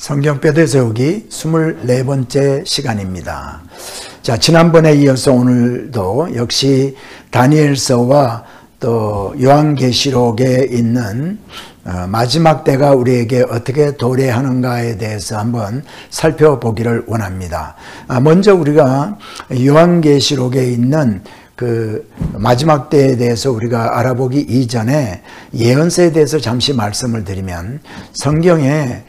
성경 뼈대 세우기 24번째 시간입니다. 자, 지난번에 이어서 오늘도 역시 다니엘서와 또 요한계시록에 있는 마지막 때가 우리에게 어떻게 도래하는가에 대해서 한번 살펴보기를 원합니다. 먼저 우리가 요한계시록에 있는 그 마지막 때에 대해서 우리가 알아보기 이전에 예언서에 대해서 잠시 말씀을 드리면, 성경에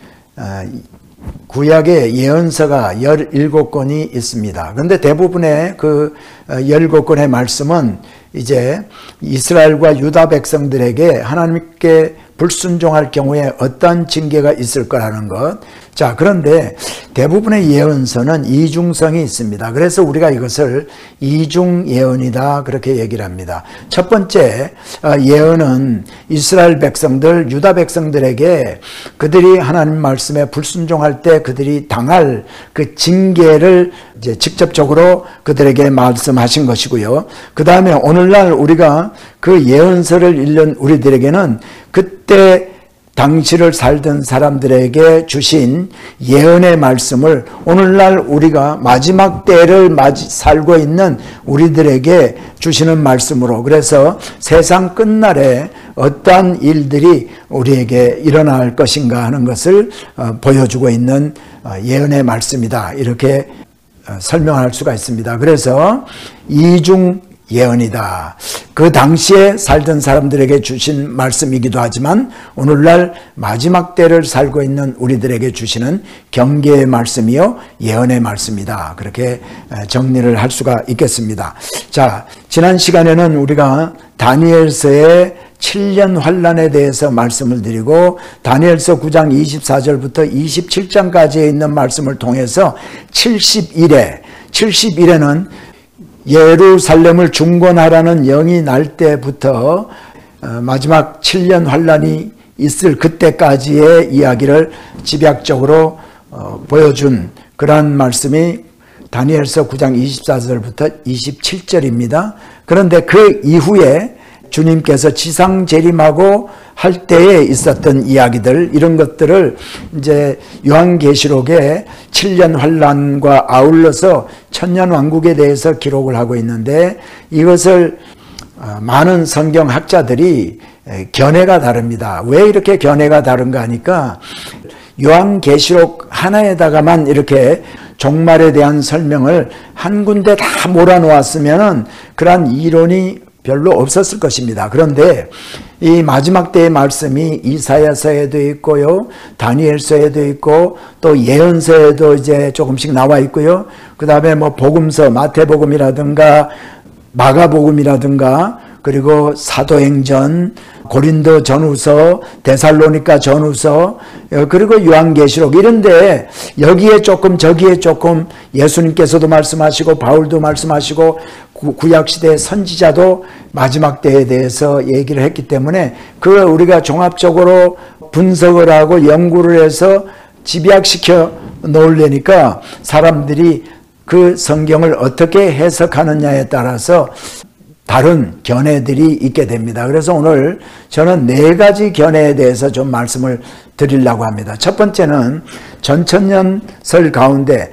구약의 예언서가 17권이 있습니다. 그런데 대부분의 그 17권의 말씀은 이제 이스라엘과 유다 백성들에게 하나님께 불순종할 경우에 어떤 징계가 있을 거라는 것. 자, 그런데 대부분의 예언서는 이중성이 있습니다. 그래서 우리가 이것을 이중 예언이다 그렇게 얘기를 합니다. 첫 번째 예언은 이스라엘 백성들, 유다 백성들에게 그들이 하나님 말씀에 불순종할 때 그들이 당할 그 징계를 이제 직접적으로 그들에게 말씀하신 것이고요. 그 다음에 오늘날 우리가 그 예언서를 읽는 우리들에게는 그때 당시를 살던 사람들에게 주신 예언의 말씀을 오늘날 우리가 마지막 때를 살고 있는 우리들에게 주시는 말씀으로, 그래서 세상 끝날에 어떠한 일들이 우리에게 일어날 것인가 하는 것을 보여주고 있는 예언의 말씀이다, 이렇게 설명할 수가 있습니다. 그래서 이중 예언이다. 그 당시에 살던 사람들에게 주신 말씀이기도 하지만 오늘날 마지막 때를 살고 있는 우리들에게 주시는 경계의 말씀이요 예언의 말씀이다. 그렇게 정리를 할 수가 있겠습니다. 자, 지난 시간에는 우리가 다니엘서의 7년 환란에 대해서 말씀을 드리고, 다니엘서 9장 24절부터 27장까지에 있는 말씀을 통해서 70일에는 예루살렘을 중건하라는 영이 날 때부터 마지막 7년 환란이 있을 그때까지의 이야기를 집약적으로 보여준 그러한 말씀이 다니엘서 9장 24절부터 27절입니다. 그런데 그 이후에 주님께서 지상 재림하고 할 때에 있었던 이야기들, 이런 것들을 이제 요한계시록의 7년 환란과 아울러서 천년 왕국에 대해서 기록을 하고 있는데, 이것을 많은 성경 학자들이 견해가 다릅니다. 왜 이렇게 견해가 다른가 하니까, 요한계시록 하나에다가만 이렇게 종말에 대한 설명을 한 군데 다 몰아놓았으면은 그러한 이론이 별로 없었을 것입니다. 그런데 이 마지막 때의 말씀이 이사야서에도 있고요, 다니엘서에도 있고, 또 예언서에도 이제 조금씩 나와 있고요. 그 다음에 뭐 복음서, 마태복음이라든가 마가복음이라든가, 그리고 사도행전, 고린도 전후서, 데살로니가 전후서, 그리고 요한계시록, 이런데 여기에 조금 저기에 조금 예수님께서도 말씀하시고 바울도 말씀하시고 구약시대의 선지자도 마지막 때에 대해서 얘기를 했기 때문에 그걸 우리가 종합적으로 분석을 하고 연구를 해서 집약시켜 놓으려니까 사람들이 그 성경을 어떻게 해석하느냐에 따라서 다른 견해들이 있게 됩니다. 그래서 오늘 저는 4가지 견해에 대해서 좀 말씀을 드리려고 합니다. 첫 번째는 전천년설 가운데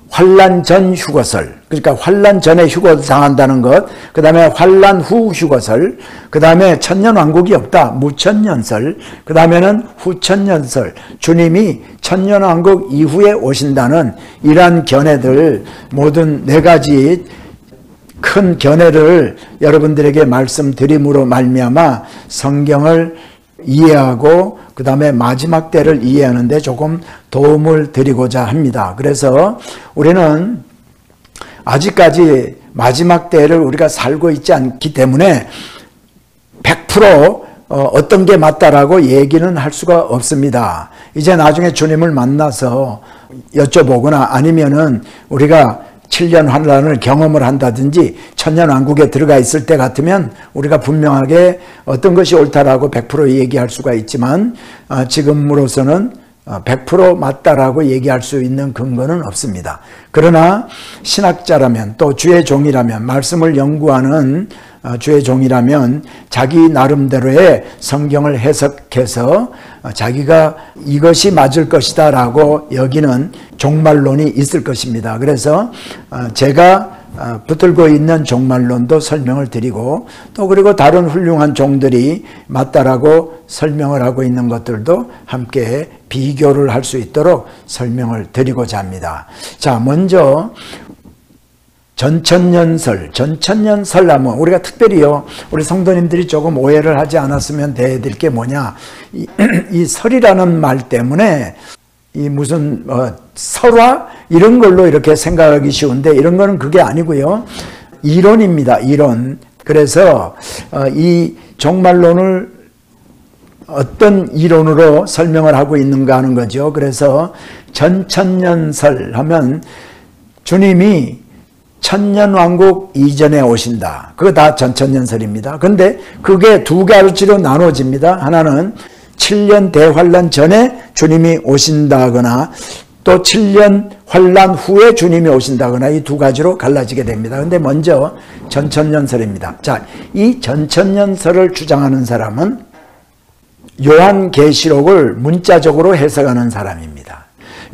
환란 전 휴거설, 그러니까 환란 전에 휴거 당한다는 것, 그 다음에 환란 후 휴거설, 그 다음에 천년왕국이 없다, 무천년설, 그 다음에는 후천년설, 주님이 천년왕국 이후에 오신다는 이러한 견해들, 모든 4가지 큰 견해를 여러분들에게 말씀드림으로 말미암아 성경을 이해하고 그 다음에 마지막 때를 이해하는 데 조금 도움을 드리고자 합니다. 그래서 우리는 아직까지 마지막 때를 우리가 살고 있지 않기 때문에 100% 어떤 게 맞다라고 얘기는 할 수가 없습니다. 이제 나중에 주님을 만나서 여쭤보거나 아니면은 우리가 7년 환란을 경험을 한다든지 천년왕국에 들어가 있을 때 같으면 우리가 분명하게 어떤 것이 옳다라고 100% 얘기할 수가 있지만, 지금으로서는 100% 맞다라고 얘기할 수 있는 근거는 없습니다. 그러나 신학자라면 또 주의 종이라면 말씀을 연구하는 주의 종이라면 자기 나름대로의 성경을 해석해서 자기가 이것이 맞을 것이다 라고 여기는 종말론이 있을 것입니다. 그래서 제가 붙들고 있는 종말론도 설명을 드리고 또 그리고 다른 훌륭한 종들이 맞다라고 설명을 하고 있는 것들도 함께 비교를 할 수 있도록 설명을 드리고자 합니다. 자, 먼저 전천년설 하면 우리가 특별히요, 우리 성도님들이 조금 오해를 하지 않았으면 될 게 뭐냐, 이 설이라는 말 때문에 이 무슨 설화 이런 걸로 이렇게 생각하기 쉬운데 이런 거는 그게 아니고요. 이론입니다. 이론. 그래서 이 종말론을 어떤 이론으로 설명을 하고 있는가 하는 거죠. 그래서 전천년설 하면 주님이 천년왕국 이전에 오신다. 그거 다 전천년설입니다. 근데 그게 두 가지로 나눠집니다. 하나는 7년 대환란 전에 주님이 오신다거나 또 7년 환란 후에 주님이 오신다거나 이 두 가지로 갈라지게 됩니다. 근데 먼저 전천년설입니다. 자, 이 전천년설을 주장하는 사람은 요한계시록을 문자적으로 해석하는 사람입니다.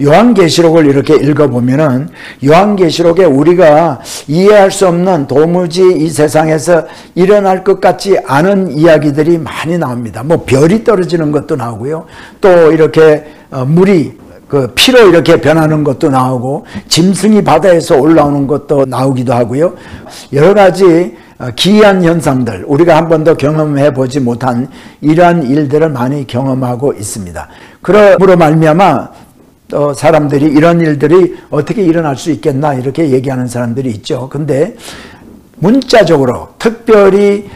요한계시록을 이렇게 읽어보면은 요한계시록에 우리가 이해할 수 없는 도무지 이 세상에서 일어날 것 같지 않은 이야기들이 많이 나옵니다. 뭐 별이 떨어지는 것도 나오고요. 또 이렇게 물이 그 피로 이렇게 변하는 것도 나오고 짐승이 바다에서 올라오는 것도 나오기도 하고요. 여러 가지 기이한 현상들, 우리가 한 번도 경험해 보지 못한 이러한 일들을 많이 경험하고 있습니다. 그러므로 말미암아 사람들이 이런 일들이 어떻게 일어날 수 있겠나 이렇게 얘기하는 사람들이 있죠. 근데 문자적으로 특별히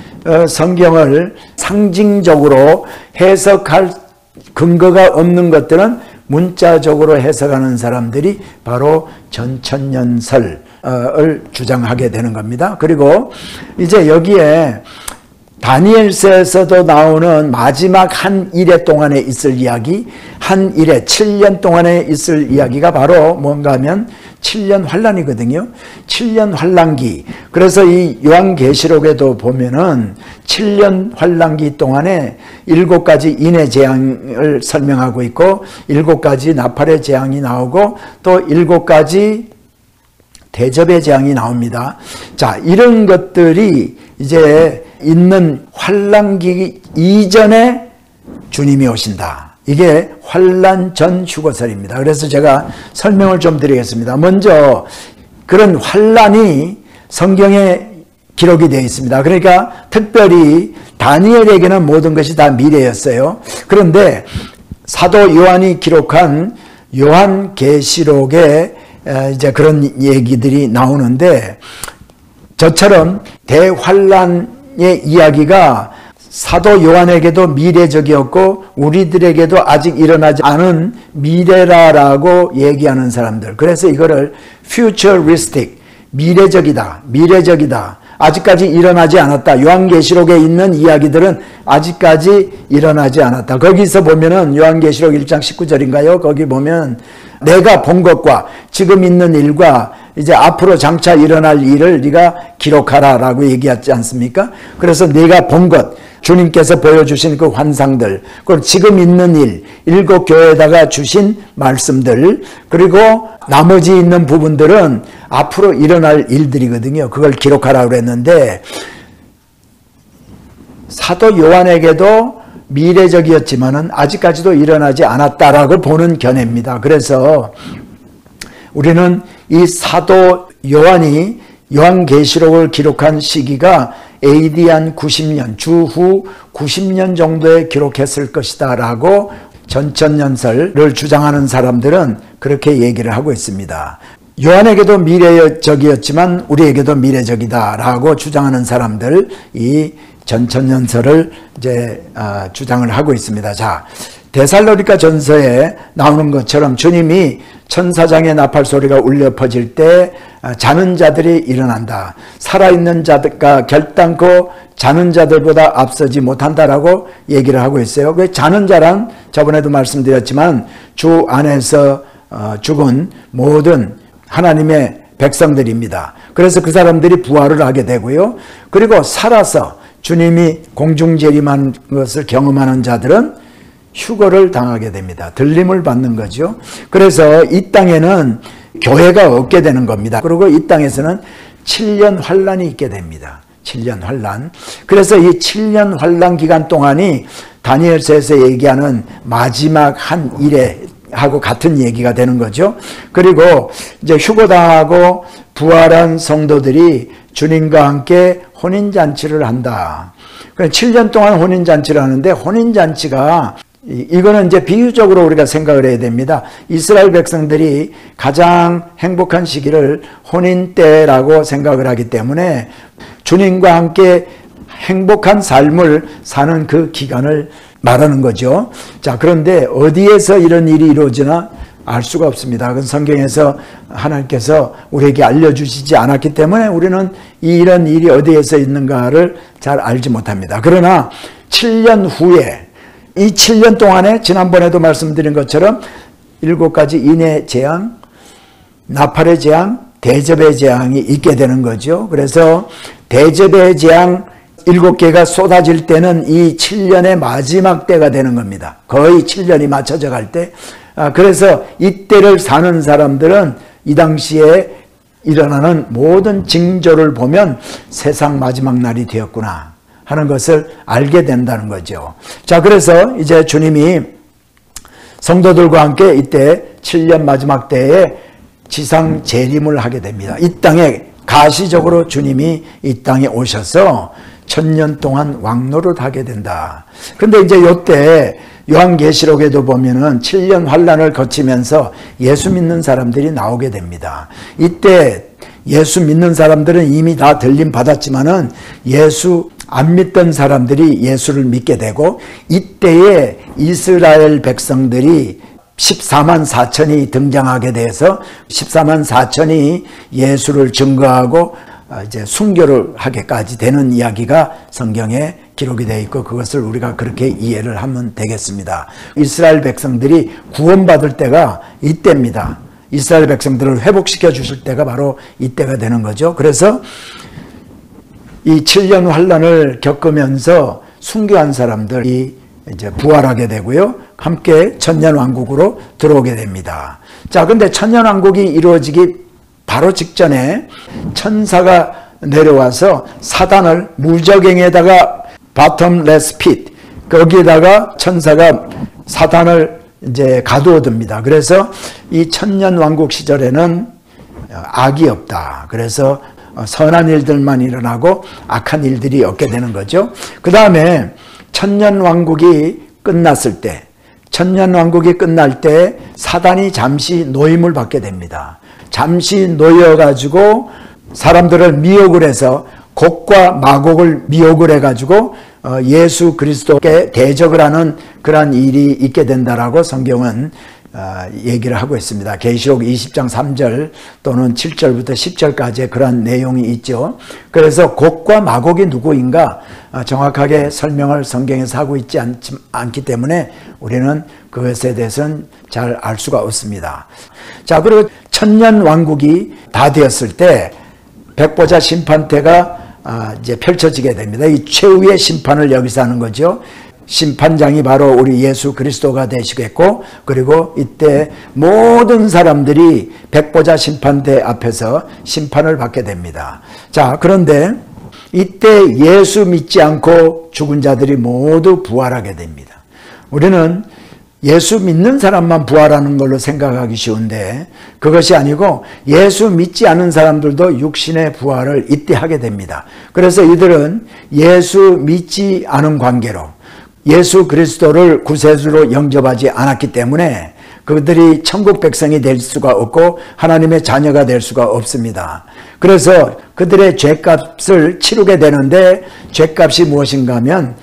성경을 상징적으로 해석할 근거가 없는 것들은 문자적으로 해석하는 사람들이 바로 전천년설을 주장하게 되는 겁니다. 그리고 이제 여기에 다니엘서에서도 나오는 마지막 한 일해 동안에 있을 이야기, 한 일해 7년 동안에 있을 이야기가 바로 뭔가 하면 7년 환란이거든요. 7년 환란기. 그래서 이 요한계시록에도 보면은 7년 환란기 동안에 7가지 인의 재앙을 설명하고 있고 7가지 나팔의 재앙이 나오고 또 7가지 대접의 재앙이 나옵니다. 자, 이런 것들이 이제 있는 환란기 이전에 주님이 오신다. 이게 환란 전 휴거설입니다. 그래서 제가 설명을 좀 드리겠습니다. 먼저 그런 환란이 성경에 기록이 되어 있습니다. 그러니까 특별히 다니엘에게는 모든 것이 다 미래였어요. 그런데 사도 요한이 기록한 요한계시록에 이제 그런 얘기들이 나오는데 저처럼 대환란의 이야기가 사도 요한에게도 미래적이었고 우리들에게도 아직 일어나지 않은 미래라고 얘기하는 사람들. 그래서 이거를 futuristic, 미래적이다. 아직까지 일어나지 않았다. 요한계시록에 있는 이야기들은 아직까지 일어나지 않았다. 거기서 보면은 요한계시록 1장 19절인가요? 거기 보면 내가 본 것과 지금 있는 일과 이제 앞으로 장차 일어날 일을 네가 기록하라라고 얘기하지 않습니까? 그래서 네가 본 것, 주님께서 보여주신 그 환상들, 그리고 지금 있는 일, 7교회에다가 주신 말씀들, 그리고 나머지 있는 부분들은 앞으로 일어날 일들이거든요. 그걸 기록하라고 그랬는데 사도 요한에게도 미래적이었지만은 아직까지도 일어나지 않았다라고 보는 견해입니다. 그래서 우리는 이 사도 요한이 요한계시록을 기록한 시기가 AD 한 90년, 주후 90년 정도에 기록했을 것이다 라고 전천년설을 주장하는 사람들은 그렇게 얘기를 하고 있습니다. 요한에게도 미래적이었지만 우리에게도 미래적이다 라고 주장하는 사람들, 이 전천년설을 이제 주장을 하고 있습니다. 자, 데살로니가 전서에 나오는 것처럼 주님이 천사장의 나팔 소리가 울려 퍼질 때 자는 자들이 일어난다. 살아있는 자들과 결단코 자는 자들보다 앞서지 못한다라고 얘기를 하고 있어요. 그 자는 자란 저번에도 말씀드렸지만 주 안에서 죽은 모든 하나님의 백성들입니다. 그래서 그 사람들이 부활을 하게 되고요. 그리고 살아서 주님이 공중재림한 것을 경험하는 자들은 휴거를 당하게 됩니다. 들림을 받는 거죠. 그래서 이 땅에는 교회가 없게 되는 겁니다. 그리고 이 땅에서는 7년 환란이 있게 됩니다. 7년 환란. 그래서 이 7년 환란 기간 동안이 다니엘서에서 얘기하는 마지막 한 일에 하고 같은 얘기가 되는 거죠. 그리고 이제 휴거당하고 부활한 성도들이 주님과 함께 혼인잔치를 한다. 7년 동안 혼인잔치를 하는데 혼인잔치가 이거는 이제 비유적으로 우리가 생각을 해야 됩니다. 이스라엘 백성들이 가장 행복한 시기를 혼인 때라고 생각을 하기 때문에 주님과 함께 행복한 삶을 사는 그 기간을 말하는 거죠. 자, 그런데 어디에서 이런 일이 이루어지나 알 수가 없습니다. 그건 성경에서 하나님께서 우리에게 알려주시지 않았기 때문에 우리는 이런 일이 어디에서 있는가를 잘 알지 못합니다. 그러나 7년 후에 이 7년 동안에 지난번에도 말씀드린 것처럼 7가지 인의 재앙, 나팔의 재앙, 대접의 재앙이 있게 되는 거죠. 그래서 대접의 재앙 7개가 쏟아질 때는 이 7년의 마지막 때가 되는 겁니다. 거의 7년이 맞춰져 갈 때. 그래서 이때를 사는 사람들은 이 당시에 일어나는 모든 징조를 보면 세상 마지막 날이 되었구나 하는 것을 알게 된다는 거죠. 자, 그래서 이제 주님이 성도들과 함께 이때 7년 마지막 때에 지상 재림을 하게 됩니다. 이 땅에 가시적으로 주님이 이 땅에 오셔서 1000년 동안 왕노릇 하게 된다. 근데 이제 요때 요한계시록에도 보면은 7년 환란을 거치면서 예수 믿는 사람들이 나오게 됩니다. 이때 예수 믿는 사람들은 이미 다 들림 받았지만은 예수 안 믿던 사람들이 예수를 믿게 되고 이때에 이스라엘 백성들이 14만 4천이 등장하게 돼서 14만 4천이 예수를 증거하고 이제 순교를 하게까지 되는 이야기가 성경에 기록이 되어 있고 그것을 우리가 그렇게 이해를 하면 되겠습니다. 이스라엘 백성들이 구원받을 때가 이때입니다. 이스라엘 백성들을 회복시켜 주실 때가 바로 이때가 되는 거죠. 그래서 이 7년 환란을 겪으면서 순교한 사람들이 이제 부활하게 되고요. 함께 천년왕국으로 들어오게 됩니다. 자, 근데 천년왕국이 이루어지기 바로 직전에 천사가 내려와서 사단을 무저갱에다가 바텀레스 핏, 거기에다가 천사가 사단을 이제 가두어 둡니다. 그래서 이 천년왕국 시절에는 악이 없다. 그래서 선한 일들만 일어나고 악한 일들이 없게 되는 거죠. 그 다음에 천년왕국이 끝났을 때, 천년왕국이 끝날 때 사단이 잠시 노임을 받게 됩니다. 잠시 놓여가지고 사람들을 미혹을 해서 곡과 마곡을 미혹을 해가지고 예수 그리스도께 대적을 하는 그러한 일이 있게 된다라고 성경은 얘기를 하고 있습니다. 계시록 20장 3절 또는 7절부터 10절까지의 그러한 내용이 있죠. 그래서 곡과 마곡이 누구인가 정확하게 설명을 성경에서 하고 있지 않기 때문에 우리는 그것에 대해서는 잘 알 수가 없습니다. 자, 그리고 천년왕국이 다 되었을 때 백보자 심판대가 이제 펼쳐지게 됩니다. 이 최후의 심판을 여기서 하는 거죠. 심판장이 바로 우리 예수 그리스도가 되시겠고, 그리고 이때 모든 사람들이 백보자 심판대 앞에서 심판을 받게 됩니다. 자, 그런데 이때 예수 믿지 않고 죽은 자들이 모두 부활하게 됩니다. 우리는 예수 믿는 사람만 부활하는 걸로 생각하기 쉬운데 그것이 아니고 예수 믿지 않은 사람들도 육신의 부활을 이때 하게 됩니다. 그래서 이들은 예수 믿지 않은 관계로 예수 그리스도를 구세주로 영접하지 않았기 때문에 그들이 천국 백성이 될 수가 없고 하나님의 자녀가 될 수가 없습니다. 그래서 그들의 죄값을 치르게 되는데 죄값이 무엇인가 하면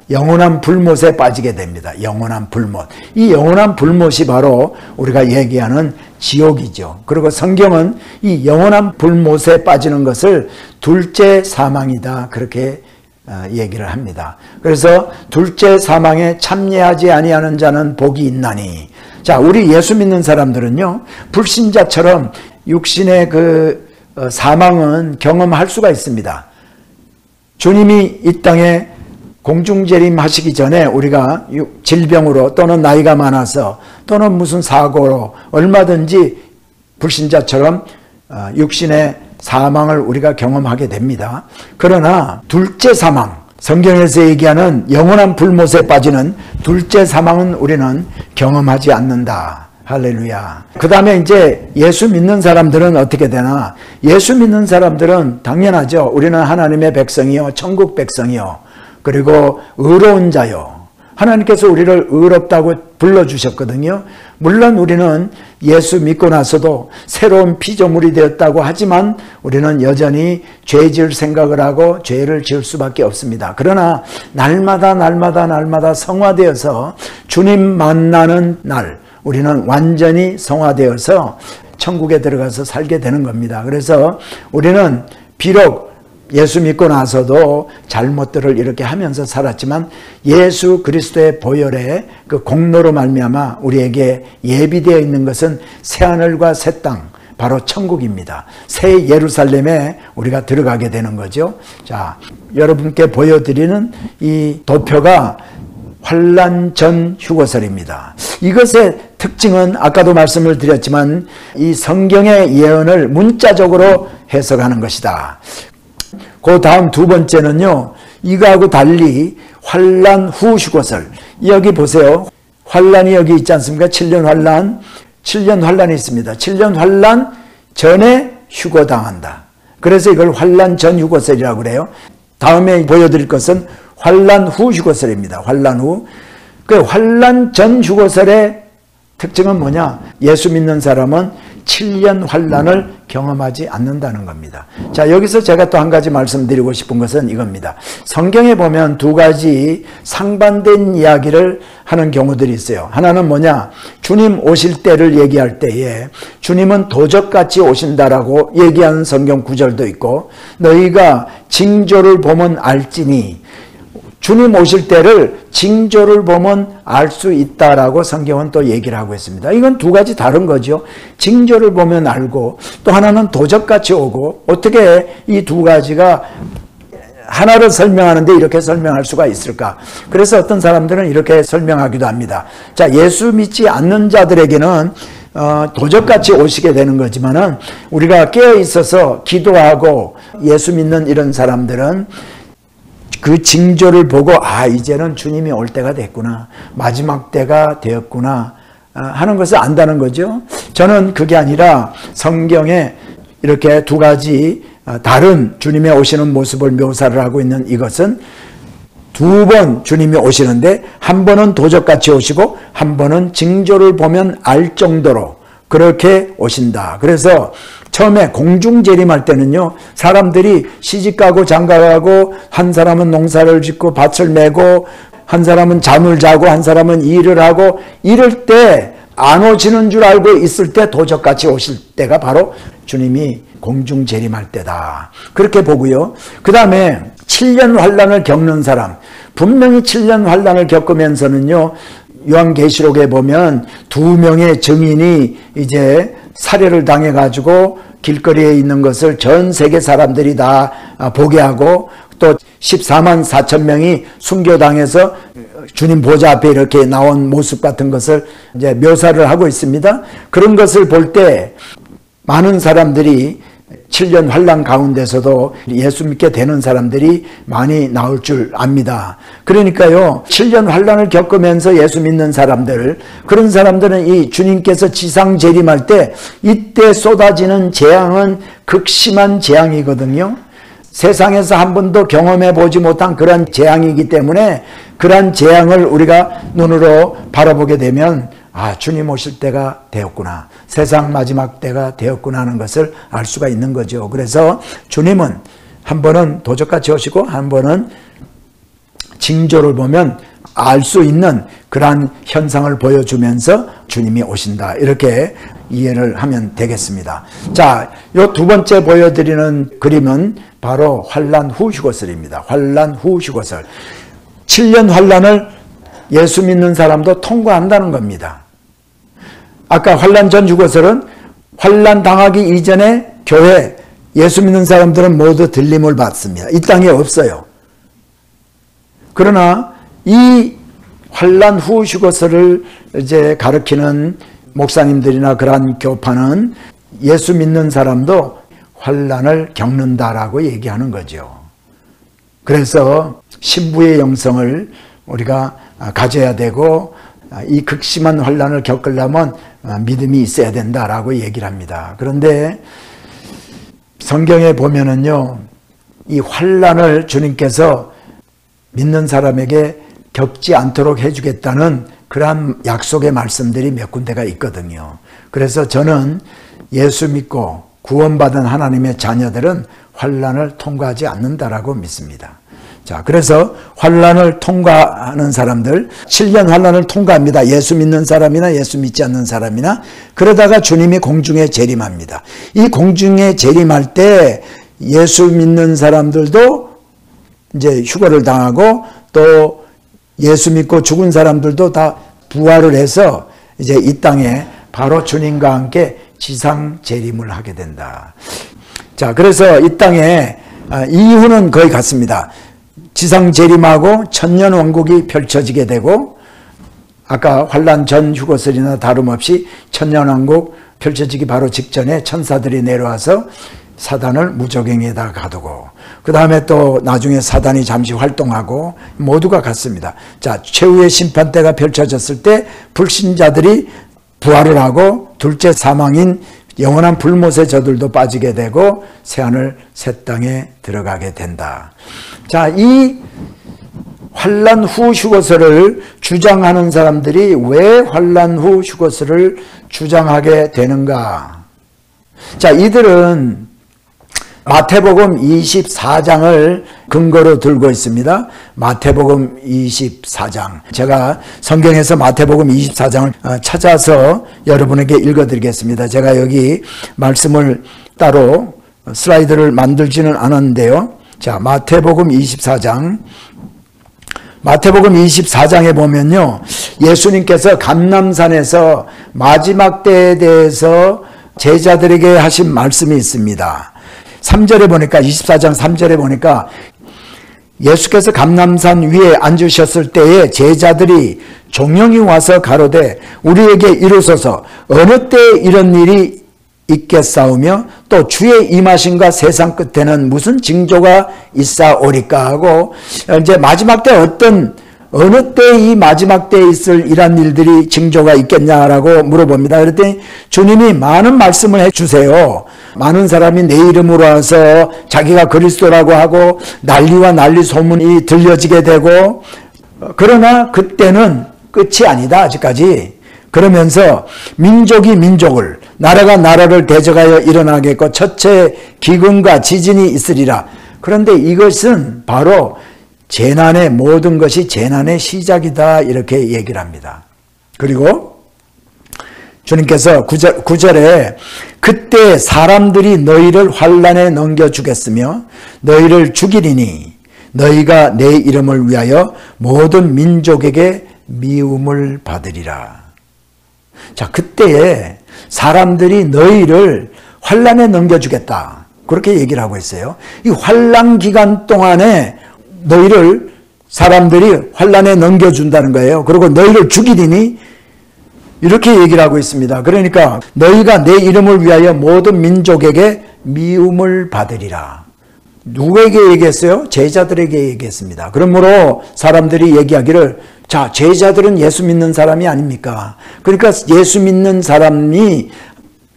영원한 불못에 빠지게 됩니다. 영원한 불못. 이 영원한 불못이 바로 우리가 얘기하는 지옥이죠. 그리고 성경은 이 영원한 불못에 빠지는 것을 둘째 사망이다, 그렇게 얘기를 합니다. 그래서 둘째 사망에 참여하지 아니하는 자는 복이 있나니. 자, 우리 예수 믿는 사람들은요, 불신자처럼 육신의 그 사망은 경험할 수가 있습니다. 주님이 이 땅에 공중재림 하시기 전에 우리가 질병으로 또는 나이가 많아서 또는 무슨 사고로 얼마든지 불신자처럼 육신의 사망을 우리가 경험하게 됩니다. 그러나 둘째 사망, 성경에서 얘기하는 영원한 불못에 빠지는 둘째 사망은 우리는 경험하지 않는다. 할렐루야. 그 다음에 이제 예수 믿는 사람들은 어떻게 되나? 예수 믿는 사람들은 당연하죠. 우리는 하나님의 백성이요, 천국 백성이요, 그리고 의로운 자요. 하나님께서 우리를 의롭다고 불러주셨거든요. 물론 우리는 예수 믿고 나서도 새로운 피조물이 되었다고 하지만 우리는 여전히 죄 지을 생각을 하고 죄를 지을 수밖에 없습니다. 그러나 날마다 성화되어서 주님 만나는 날, 우리는 완전히 성화되어서 천국에 들어가서 살게 되는 겁니다. 그래서 우리는 비록 예수 믿고 나서도 잘못들을 이렇게 하면서 살았지만 예수 그리스도의 보혈의 그 공로로 말미암아 우리에게 예비되어 있는 것은 새하늘과 새 땅, 바로 천국입니다. 새 예루살렘에 우리가 들어가게 되는 거죠. 자, 여러분께 보여드리는 이 도표가 환난 전 휴거설입니다. 이것의 특징은 아까도 말씀을 드렸지만 이 성경의 예언을 문자적으로 해석하는 것이다. 그 다음 두 번째는요, 이거하고 달리 환난 후 휴거설. 여기 보세요. 환난이 여기 있지 않습니까? 7년 환난, 7년 환난이 있습니다. 7년 환난 전에 휴거당한다. 그래서 이걸 환난 전 휴거설이라고 그래요. 다음에 보여드릴 것은 환난 후 휴거설입니다. 환난 후. 그 환난 전 휴거설의 특징은 뭐냐? 예수 믿는 사람은 7년 환난을 경험하지 않는다는 겁니다. 자, 여기서 제가 또 한 가지 말씀드리고 싶은 것은 이겁니다. 성경에 보면 두 가지 상반된 이야기를 하는 경우들이 있어요. 하나는 뭐냐? 주님 오실 때를 얘기할 때에 주님은 도적같이 오신다라고 얘기하는 성경 구절도 있고, 너희가 징조를 보면 알지니, 주님 오실 때를 징조를 보면 알 수 있다라고 성경은 또 얘기를 하고 있습니다. 이건 두 가지 다른 거죠. 징조를 보면 알고, 또 하나는 도적같이 오고, 어떻게 이 두 가지가 하나를 설명하는데 이렇게 설명할 수가 있을까? 그래서 어떤 사람들은 이렇게 설명하기도 합니다. 자, 예수 믿지 않는 자들에게는 도적같이 오시게 되는 거지만은 우리가 깨어 있어서 기도하고 예수 믿는 이런 사람들은 그 징조를 보고, 아, 이제는 주님이 올 때가 됐구나, 마지막 때가 되었구나 하는 것을 안다는 거죠. 저는 그게 아니라 성경에 이렇게 두 가지 다른 주님의 오시는 모습을 묘사를 하고 있는 이것은 두 번 주님이 오시는데 한 번은 도적같이 오시고 한 번은 징조를 보면 알 정도로 그렇게 오신다. 그래서 처음에 공중재림할 때는요, 사람들이 시집가고 장가가고, 한 사람은 농사를 짓고 밭을 메고, 한 사람은 잠을 자고, 한 사람은 일을 하고, 이럴 때 안 오시는 줄 알고 있을 때 도적같이 오실 때가 바로 주님이 공중재림할 때다. 그렇게 보고요. 그 다음에 7년 환난을 겪는 사람, 분명히 7년 환난을 겪으면서는요, 요한계시록에 보면 두 명의 증인이 이제 살해를 당해가지고 길거리에 있는 것을 전 세계 사람들이 다 보게 하고, 또 14만 4천 명이 순교당해서 주님 보좌 앞에 이렇게 나온 모습 같은 것을 이제 묘사를 하고 있습니다. 그런 것을 볼 때 많은 사람들이 7년 환난 가운데서도 예수 믿게 되는 사람들이 많이 나올 줄 압니다. 그러니까요, 7년 환난을 겪으면서 예수 믿는 사람들, 그런 사람들은 이 주님께서 지상 재림할 때 이때 쏟아지는 재앙은 극심한 재앙이거든요. 세상에서 한 번도 경험해 보지 못한 그런 재앙이기 때문에 그런 재앙을 우리가 눈으로 바라보게 되면, 아, 주님 오실 때가 되었구나, 세상 마지막 때가 되었구나 하는 것을 알 수가 있는 거죠. 그래서 주님은 한 번은 도적같이 오시고 한 번은 징조를 보면 알 수 있는 그러한 현상을 보여주면서 주님이 오신다. 이렇게 이해를 하면 되겠습니다. 자, 요 두 번째 보여드리는 그림은 바로 환난 후 휴거설입니다. 환난 후 휴거설. 7년 환난을 예수 믿는 사람도 통과한다는 겁니다. 아까 환난 전 휴거설은 환난 당하기 이전에 교회 예수 믿는 사람들은 모두 들림을 받습니다. 이 땅에 없어요. 그러나 이 환난 후 휴거설을 이제 가르치는 목사님들이나 그러한 교파는 예수 믿는 사람도 환난을 겪는다라고 얘기하는 거죠. 그래서 신부의 영성을 우리가 가져야 되고 이 극심한 환난을 겪으려면 믿음이 있어야 된다라고 얘기를 합니다. 그런데 성경에 보면은요, 이 환난을 주님께서 믿는 사람에게 겪지 않도록 해주겠다는 그러한 약속의 말씀들이 몇 군데가 있거든요. 그래서 저는 예수 믿고 구원받은 하나님의 자녀들은 환난을 통과하지 않는다라고 믿습니다. 자, 그래서 환난을 통과하는 사람들, 7년 환난을 통과합니다. 예수 믿는 사람이나 예수 믿지 않는 사람이나. 그러다가 주님이 공중에 재림합니다. 이 공중에 재림할 때 예수 믿는 사람들도 이제 휴거를 당하고 또 예수 믿고 죽은 사람들도 다 부활을 해서 이제 이 땅에 바로 주님과 함께 지상 재림을 하게 된다. 자, 그래서 이 땅에 이유는 거의 같습니다. 지상 재림하고 천년 왕국이 펼쳐지게 되고, 아까 환난 전 휴거설이나 다름없이 천년 왕국 펼쳐지기 바로 직전에 천사들이 내려와서 사단을 무저갱에다 가두고, 그 다음에 또 나중에 사단이 잠시 활동하고, 모두가 같습니다. 자, 최후의 심판 때가 펼쳐졌을 때 불신자들이 부활을 하고 둘째 사망인 영원한 불못의 저들도 빠지게 되고 새하늘 새 땅에 들어가게 된다. 자, 이 환난 후 휴거설을 주장하는 사람들이 왜 환난 후 휴거설을 주장하게 되는가? 자, 이들은 마태복음 24장을 근거로 들고 있습니다. 마태복음 24장. 제가 성경에서 마태복음 24장을 찾아서 여러분에게 읽어드리겠습니다. 제가 여기 말씀을 따로 슬라이드를 만들지는 않았는데요. 자, 마태복음 24장. 마태복음 24장에 보면요, 예수님께서 감람산에서 마지막 때에 대해서 제자들에게 하신 말씀이 있습니다. 3절에 보니까, 24장 3절에 보니까 예수께서 감람산 위에 앉으셨을 때에 제자들이 종영이 와서 가로되 우리에게 이르소서 어느 때에 이런 일이 있겠사오며 또 주의 임하심과 세상 끝에는 무슨 징조가 있사오리까 하고, 이제 마지막 때 어느 때 이 마지막 때에 있을 이런 일들이 징조가 있겠냐라고 물어봅니다. 그랬더니 주님이 많은 말씀을 해주세요. 많은 사람이 내 이름으로 와서 자기가 그리스도라고 하고 난리와 난리 소문이 들려지게 되고, 그러나 그때는 끝이 아니다 아직까지. 그러면서 민족이 민족을, 나라가 나라를 대적하여 일어나겠고 첫째 기근과 지진이 있으리라. 그런데 이것은 바로 재난의, 모든 것이 재난의 시작이다, 이렇게 얘기를 합니다. 그리고 주님께서 9절에 그때 사람들이 너희를 환난에 넘겨주겠으며 너희를 죽이리니 너희가 내 이름을 위하여 모든 민족에게 미움을 받으리라. 자, 그때에 사람들이 너희를 환난에 넘겨주겠다, 그렇게 얘기를 하고 있어요. 이 환난 기간 동안에 너희를 사람들이 환난에 넘겨준다는 거예요. 그리고 너희를 죽이리니, 이렇게 얘기를 하고 있습니다. 그러니까 너희가 내 이름을 위하여 모든 민족에게 미움을 받으리라. 누구에게 얘기했어요? 제자들에게 얘기했습니다. 그러므로 사람들이 얘기하기를, 자, 제자들은 예수 믿는 사람이 아닙니까? 그러니까 예수 믿는 사람이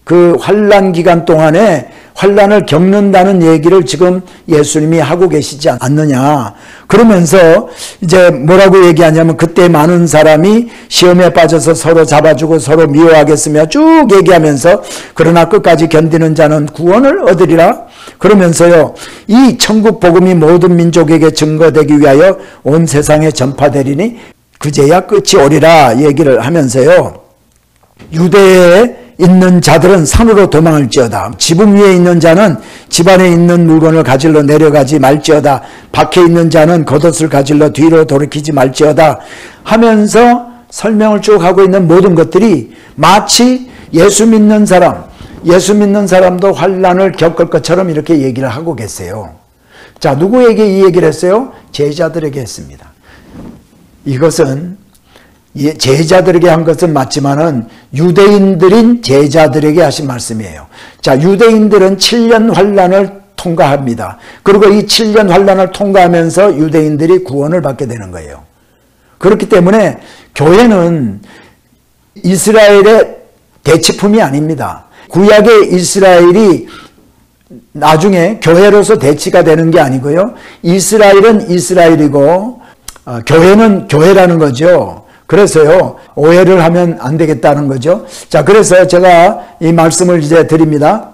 그 환난 기간 동안에 환난을 겪는다는 얘기를 지금 예수님이 하고 계시지 않느냐. 그러면서 이제 뭐라고 얘기하냐면 그때 많은 사람이 시험에 빠져서 서로 잡아주고 서로 미워하겠으며 쭉 얘기하면서 그러나 끝까지 견디는 자는 구원을 얻으리라. 그러면서요, 이 천국 복음이 모든 민족에게 증거되기 위하여 온 세상에 전파되리니 그제야 끝이 오리라 얘기를 하면서요, 유대에 있는 자들은 산으로 도망을지어다. 지붕 위에 있는 자는 집 안에 있는 물건을 가질러 내려가지 말지어다. 밖에 있는 자는 겉옷을 가질러 뒤로 돌이키지 말지어다 하면서 설명을 쭉 하고 있는 모든 것들이 마치 예수 믿는 사람도 환난을 겪을 것처럼 이렇게 얘기를 하고 계세요. 자, 누구에게 이 얘기를 했어요? 제자들에게 했습니다. 이것은 제자들에게 한 것은 맞지만은 유대인들인 제자들에게 하신 말씀이에요. 자, 유대인들은 7년 환난을 통과합니다. 그리고 이 7년 환난을 통과하면서 유대인들이 구원을 받게 되는 거예요. 그렇기 때문에 교회는 이스라엘의 대치품이 아닙니다. 구약의 이스라엘이 나중에 교회로서 대치가 되는 게 아니고요. 이스라엘은 이스라엘이고 교회는 교회라는 거죠. 그래서요, 오해를 하면 안 되겠다는 거죠. 자, 그래서 제가 이 말씀을 이제 드립니다.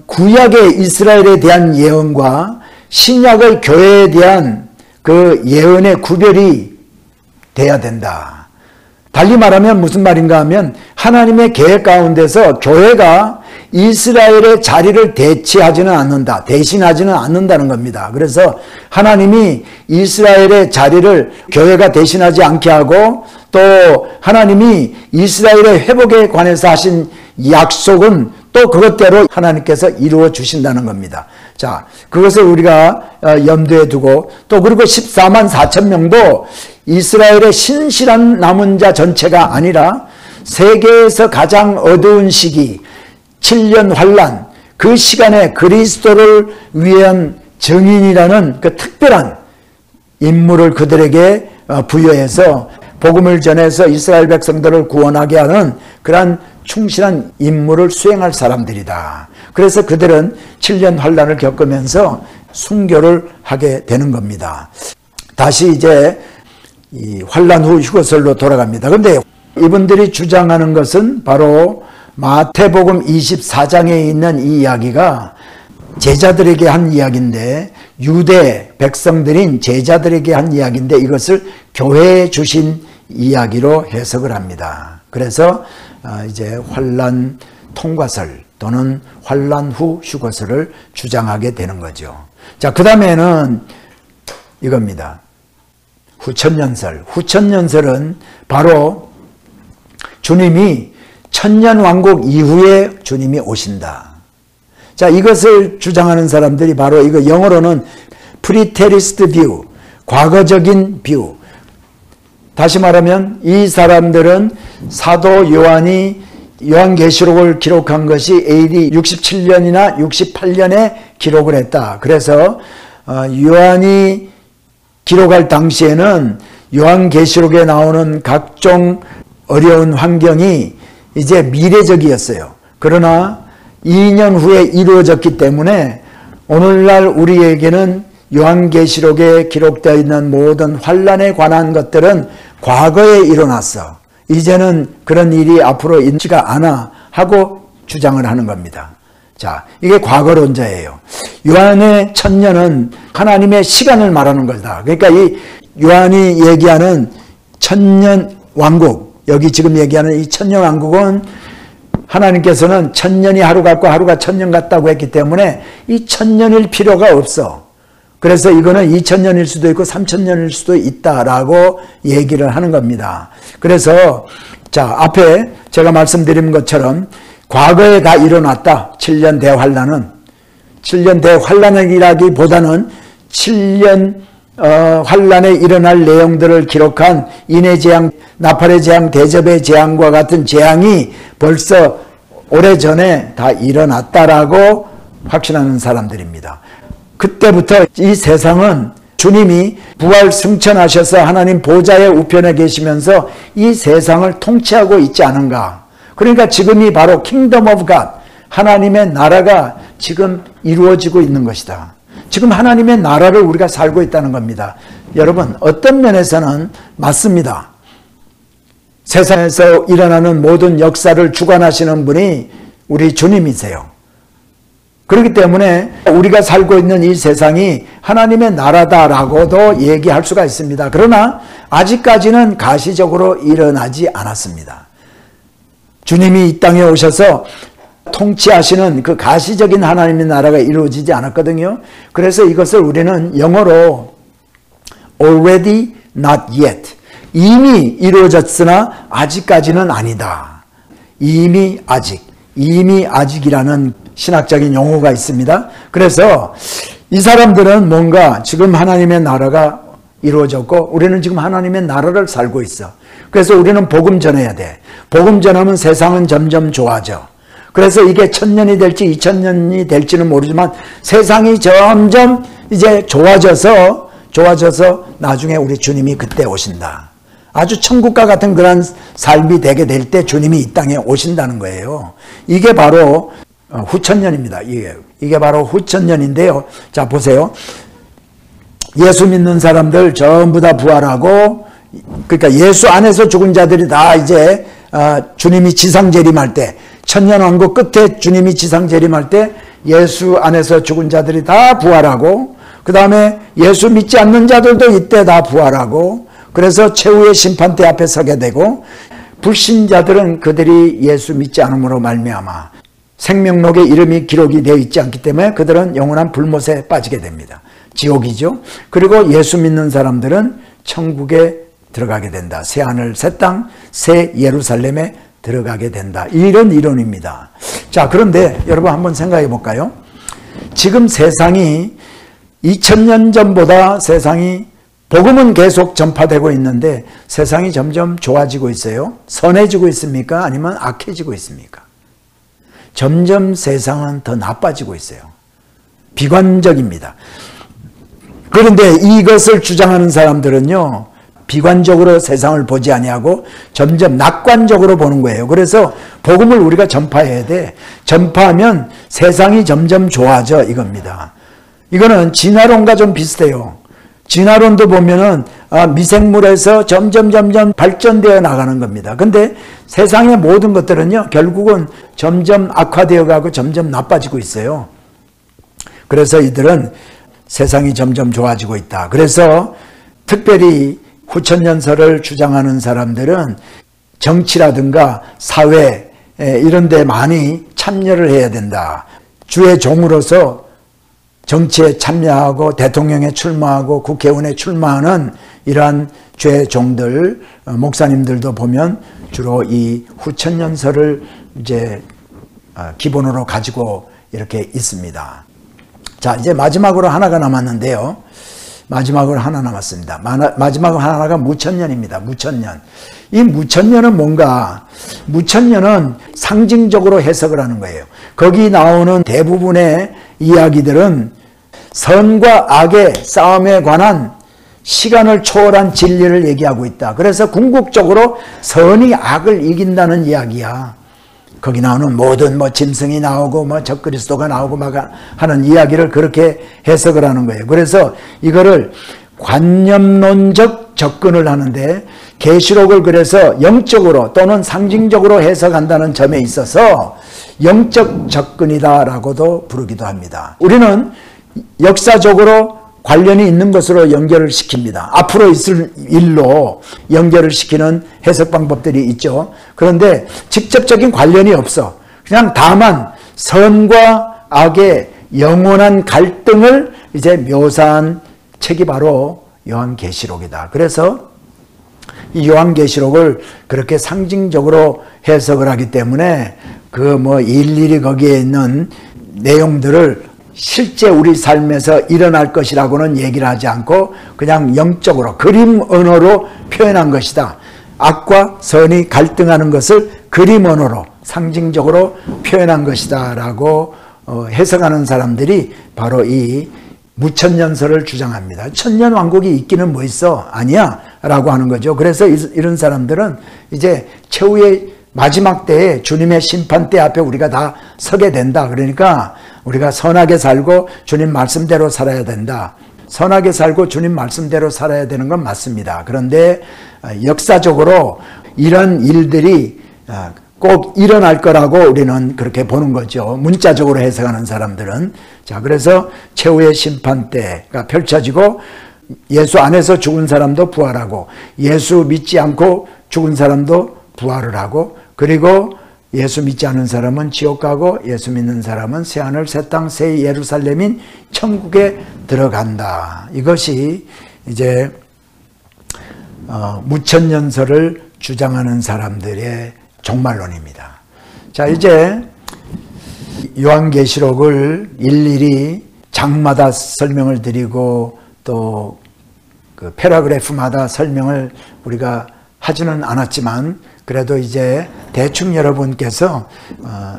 구약의 이스라엘에 대한 예언과 신약의 교회에 대한 그 예언의 구별이 돼야 된다. 달리 말하면 무슨 말인가 하면 하나님의 계획 가운데서 교회가 이스라엘의 자리를 대신하지는 않는다는 겁니다. 그래서 하나님이 이스라엘의 자리를 교회가 대신하지 않게 하고 또 하나님이 이스라엘의 회복에 관해서 하신 약속은 또 그것대로 하나님께서 이루어 주신다는 겁니다. 자, 그것을 우리가 염두에 두고 또 그리고 14만 4천 명도 이스라엘의 신실한 남은 자 전체가 아니라 세계에서 가장 어두운 시기 7년 환난, 그 시간에 그리스도를 위한 증인이라는 그 특별한 임무를 그들에게 부여해서 복음을 전해서 이스라엘 백성들을 구원하게 하는 그러한 충실한 임무를 수행할 사람들이다. 그래서 그들은 7년 환난을 겪으면서 순교를 하게 되는 겁니다. 다시 이제 이 환난 후 휴거설로 돌아갑니다. 그런데 이분들이 주장하는 것은 바로 마태복음 24장에 있는 이 이야기가 제자들에게 한 이야기인데, 유대 백성들인 제자들에게 한 이야기인데 이것을 교회에 주신 이야기로 해석을 합니다. 그래서 이제 환난 통과설 또는 환난 후 휴거설을 주장하게 되는 거죠. 자, 그 다음에는 이겁니다. 후천년설. 후천년설은 바로 주님이 천년왕국 이후에 주님이 오신다. 자, 이것을 주장하는 사람들이 바로 이거 영어로는 프리테리스트 뷰, 과거적인 뷰. 다시 말하면 이 사람들은 사도 요한이 요한계시록을 기록한 것이 AD 67년이나 68년에 기록을 했다. 그래서 요한이 기록할 당시에는 요한계시록에 나오는 각종 어려운 환경이 이제 미래적이었어요. 그러나 2년 후에 이루어졌기 때문에 오늘날 우리에게는 요한계시록에 기록되어 있는 모든 환난에 관한 것들은 과거에 일어났어. 이제는 그런 일이 앞으로 있지가 않아 하고 주장을 하는 겁니다. 자, 이게 과거론자예요. 요한의 천년은 하나님의 시간을 말하는 거다. 그러니까 이 요한이 얘기하는 천년 왕국, 여기 지금 얘기하는 이 천년 왕국은 하나님께서는 천년이 하루 같고 하루가 천년 같다고 했기 때문에 이 천년일 필요가 없어. 그래서 이거는 2000년일 수도 있고 3000년일 수도 있다라고 얘기를 하는 겁니다. 그래서 자, 앞에 제가 말씀드린 것처럼 과거에 다 일어났다. 7년 대환란은 7년 대환란이라기보다는 7년 환란에 일어날 내용들을 기록한 인의 재앙, 나팔의 재앙, 대접의 재앙과 같은 재앙이 벌써 오래전에 다 일어났다라고 확신하는 사람들입니다. 그때부터 이 세상은 주님이 부활 승천하셔서 하나님 보좌의 우편에 계시면서 이 세상을 통치하고 있지 않은가. 그러니까 지금이 바로 킹덤 오브 갓, 하나님의 나라가 지금 이루어지고 있는 것이다. 지금 하나님의 나라를 우리가 살고 있다는 겁니다. 여러분, 어떤 면에서는 맞습니다. 세상에서 일어나는 모든 역사를 주관하시는 분이 우리 주님이세요. 그렇기 때문에 우리가 살고 있는 이 세상이 하나님의 나라다라고도 얘기할 수가 있습니다. 그러나 아직까지는 가시적으로 일어나지 않았습니다. 주님이 이 땅에 오셔서 통치하시는 그 가시적인 하나님의 나라가 이루어지지 않았거든요. 그래서 이것을 우리는 영어로 already not yet, 이미 이루어졌으나 아직까지는 아니다. 이미 아직이라는 신학적인 용어가 있습니다. 그래서 이 사람들은 뭔가 지금 하나님의 나라가 이루어졌고 우리는 지금 하나님의 나라를 살고 있어. 그래서 우리는 복음 전해야 돼. 복음 전하면 세상은 점점 좋아져. 그래서 이게 1000년이 될지 2000년이 될지는 모르지만 세상이 점점 이제 좋아져서 나중에 우리 주님이 그때 오신다. 아주 천국과 같은 그런 삶이 되게 될 때 주님이 이 땅에 오신다는 거예요. 이게 바로 후천년입니다. 이게 바로 후천년인데요. 자, 보세요. 예수 믿는 사람들 전부 다 부활하고, 그러니까 예수 안에서 죽은 자들이 다 이제 주님이 지상재림할 때, 천년왕국 끝에 주님이 지상재림할 때 예수 안에서 죽은 자들이 다 부활하고, 그 다음에 예수 믿지 않는 자들도 이때 다 부활하고, 그래서 최후의 심판대 앞에 서게 되고, 불신자들은 그들이 예수 믿지 않음으로 말미암아 생명록에 이름이 기록이 되어 있지 않기 때문에 그들은 영원한 불못에 빠지게 됩니다. 지옥이죠. 그리고 예수 믿는 사람들은 천국에 들어가게 된다. 새 하늘 새 땅 새 예루살렘에 들어가게 된다. 이런 이론입니다. 자, 그런데 여러분 한번 생각해 볼까요? 지금 세상이 2000년 전보다 세상이 복음은 계속 전파되고 있는데 세상이 점점 좋아지고 있어요. 선해지고 있습니까? 아니면 악해지고 있습니까? 점점 세상은 더 나빠지고 있어요. 비관적입니다. 그런데 이것을 주장하는 사람들은요, 비관적으로 세상을 보지 아니하고 점점 낙관적으로 보는 거예요. 그래서 복음을 우리가 전파해야 돼. 전파하면 세상이 점점 좋아져, 이겁니다. 이거는 진화론과 좀 비슷해요. 진화론도 보면은 미생물에서 점점 발전되어 나가는 겁니다. 근데 세상의 모든 것들은요, 결국은 점점 악화되어 가고 점점 나빠지고 있어요. 그래서 이들은 세상이 점점 좋아지고 있다. 그래서 특별히 후천년설을 주장하는 사람들은 정치라든가 사회 이런 데 많이 참여를 해야 된다. 주의 종으로서 정치에 참여하고 대통령에 출마하고 국회의원에 출마하는 이러한 주의 종들, 목사님들도 보면 주로 이 후천년설을 이제 기본으로 가지고 이렇게 있습니다. 자, 이제 마지막으로 하나가 남았는데요. 마지막으로 하나 남았습니다. 마지막 하나가 무천년입니다. 무천년. 이 무천년은 뭔가, 무천년은 상징적으로 해석을 하는 거예요. 거기 나오는 대부분의 이야기들은 선과 악의 싸움에 관한 시간을 초월한 진리를 얘기하고 있다. 그래서 궁극적으로 선이 악을 이긴다는 이야기야. 거기 나오는 모든 짐승이 나오고 적그리스도가 나오고 막 하는 이야기를 그렇게 해석을 하는 거예요. 그래서 이거를 관념론적 접근을 하는데 계시록을 그래서 영적으로 또는 상징적으로 해석한다는 점에 있어서 영적 접근이다라고도 부르기도 합니다. 우리는 역사적으로 관련이 있는 것으로 연결을 시킵니다. 앞으로 있을 일로 연결을 시키는 해석 방법들이 있죠. 그런데 직접적인 관련이 없어. 그냥 다만 선과 악의 영원한 갈등을 이제 묘사한 책이 바로 요한계시록이다. 그래서 이 요한계시록을 그렇게 상징적으로 해석을 하기 때문에 일일이 거기에 있는 내용들을 실제 우리 삶에서 일어날 것이라고는 얘기를 하지 않고 그냥 영적으로 그림 언어로 표현한 것이다. 악과 선이 갈등하는 것을 그림 언어로 상징적으로 표현한 것이다 라고 해석하는 사람들이 바로 이 무천년설을 주장합니다. 천년왕국이 있기는 뭐 있어? 아니야 라고 하는 거죠. 그래서 이런 사람들은 이제 최후의 마지막 때에 주님의 심판대 앞에 우리가 다 서게 된다. 그러니까 우리가 선하게 살고 주님 말씀대로 살아야 된다. 선하게 살고 주님 말씀대로 살아야 되는 건 맞습니다. 그런데 역사적으로 이런 일들이 꼭 일어날 거라고 우리는 그렇게 보는 거죠. 문자적으로 해석하는 사람들은. 자, 그래서 최후의 심판대가 펼쳐지고 예수 안에서 죽은 사람도 부활하고 예수 믿지 않고 죽은 사람도 부활을 하고 그리고 예수 믿지 않는 사람은 지옥 가고 예수 믿는 사람은 새하늘 새 땅 새 예루살렘인 천국에 들어간다. 이것이 이제 무천년설을 주장하는 사람들의 종말론입니다. 자, 이제 요한계시록을 일일이 장마다 설명을 드리고 또 그 패러그래프마다 설명을 우리가 하지는 않았지만 그래도 이제 대충 여러분께서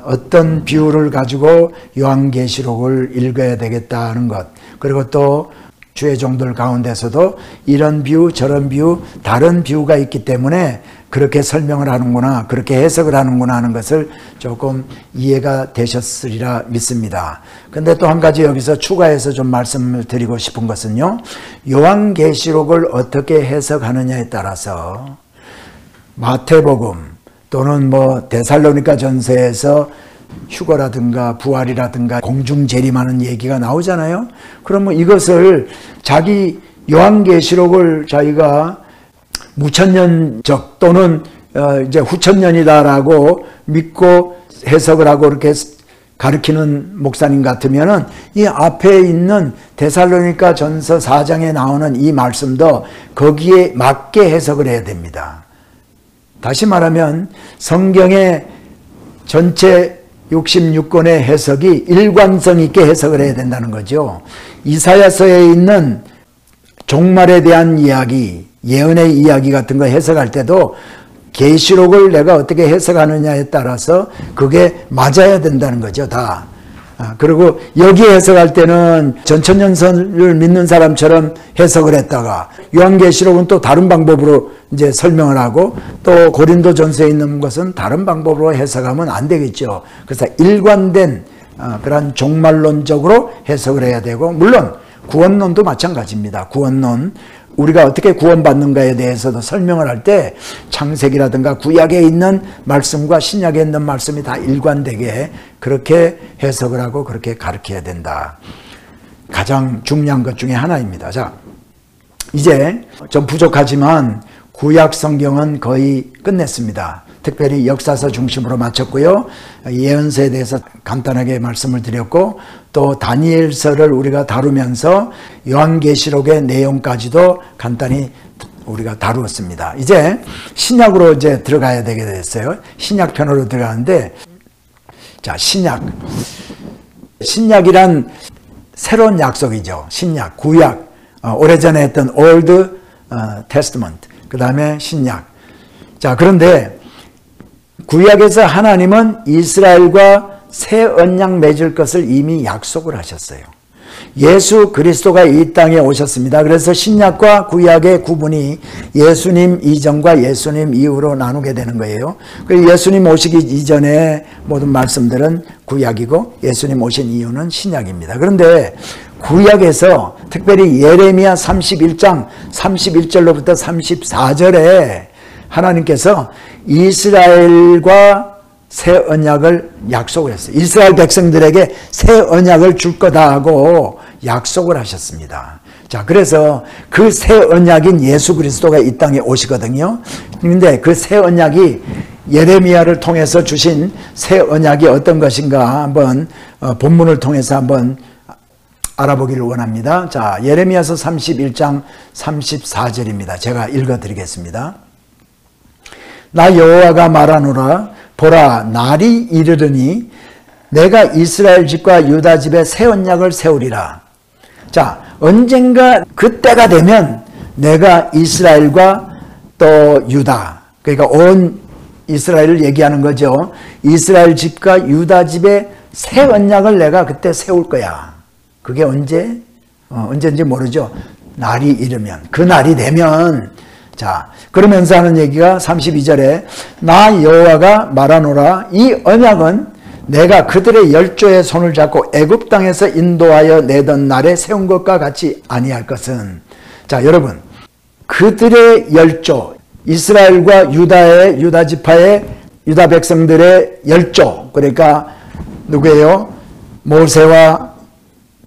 어떤 비유를 가지고 요한계시록을 읽어야 되겠다는 것, 그리고 또 주의 종들 가운데서도 이런 비유 저런 비유 다른 비유가 있기 때문에 그렇게 설명을 하는구나, 그렇게 해석을 하는구나 하는 것을 조금 이해가 되셨으리라 믿습니다. 근데 또 한 가지 여기서 추가해서 좀 말씀을 드리고 싶은 것은요, 요한계시록을 어떻게 해석하느냐에 따라서 마태복음 또는 뭐 데살로니가 전서에서 휴거라든가 부활이라든가 공중 재림하는 얘기가 나오잖아요. 그러면 이것을 자기 요한계시록을 자기가 무천년적 또는 이제 후천년이다라고 믿고 해석을 하고 이렇게 가르치는 목사님 같으면은 이 앞에 있는 데살로니가 전서 4장에 나오는 이 말씀도 거기에 맞게 해석을 해야 됩니다. 다시 말하면 성경의 전체 66권의 해석이 일관성 있게 해석을 해야 된다는 거죠. 이사야서에 있는 종말에 대한 이야기, 예언의 이야기 같은 거 해석할 때도 계시록을 내가 어떻게 해석하느냐에 따라서 그게 맞아야 된다는 거죠, 다. 그리고 여기 해석할 때는 전천년설을 믿는 사람처럼 해석을 했다가 요한계시록은 또 다른 방법으로 이제 설명을 하고 또 고린도전서에 있는 것은 다른 방법으로 해석하면 안 되겠죠. 그래서 일관된 그런 종말론적으로 해석을 해야 되고, 물론 구원론도 마찬가지입니다. 구원론, 우리가 어떻게 구원받는가에 대해서도 설명을 할 때 창세기라든가 구약에 있는 말씀과 신약에 있는 말씀이 다 일관되게 그렇게 해석을 하고 그렇게 가르쳐야 된다. 가장 중요한 것 중에 하나입니다. 자, 이제 좀 부족하지만 구약 성경은 거의 끝냈습니다. 특별히 역사서 중심으로 마쳤고요. 예언서에 대해서 간단하게 말씀을 드렸고, 또 다니엘서를 우리가 다루면서 요한계시록의 내용까지도 간단히 우리가 다루었습니다. 이제 신약으로 이제 들어가야 되게 됐어요. 신약 편으로 들어가는데, 자, 신약이란 새로운 약속이죠. 신약, 구약, 오래전에 했던 Old Testament, 그 다음에 신약. 자, 그런데 구약에서 하나님은 이스라엘과 새 언약 맺을 것을 이미 약속을 하셨어요. 예수 그리스도가 이 땅에 오셨습니다. 그래서 신약과 구약의 구분이 예수님 이전과 예수님 이후로 나누게 되는 거예요. 그리고 예수님 오시기 이전의 모든 말씀들은 구약이고 예수님 오신 이후는 신약입니다. 그런데 구약에서 특별히 예레미야 31장 31절로부터 34절에 하나님께서 이스라엘과 새 언약을 약속을 했어요. 이스라엘 백성들에게 새 언약을 줄 거다 하고 약속을 하셨습니다. 자, 그래서 그 새 언약인 예수 그리스도가 이 땅에 오시거든요. 그런데 그 새 언약이 예레미야를 통해서 주신 새 언약이 어떤 것인가 한번 본문을 통해서 한번 알아보기를 원합니다. 자, 예레미야서 31장 34절입니다. 제가 읽어드리겠습니다. 나 여호와가 말하노라. 보라, 날이 이르르니 내가 이스라엘 집과 유다 집에 새 언약을 세우리라. 자, 언젠가 그때가 되면 내가 이스라엘과 또 유다, 그러니까 온 이스라엘을 얘기하는 거죠. 이스라엘 집과 유다 집에 새 언약을 내가 그때 세울 거야. 그게 언제? 언제인지 모르죠. 날이 이르면, 그 날이 되면 자, 그러면서 하는 얘기가 32절에 나 여호와가 말하노라 이 언약은 내가 그들의 열조의 손을 잡고 애굽 땅에서 인도하여 내던 날에 세운 것과 같이 아니할 것은. 자, 여러분, 그들의 열조, 이스라엘과 유다 지파의 유다 백성들의 열조, 그러니까 누구예요? 모세와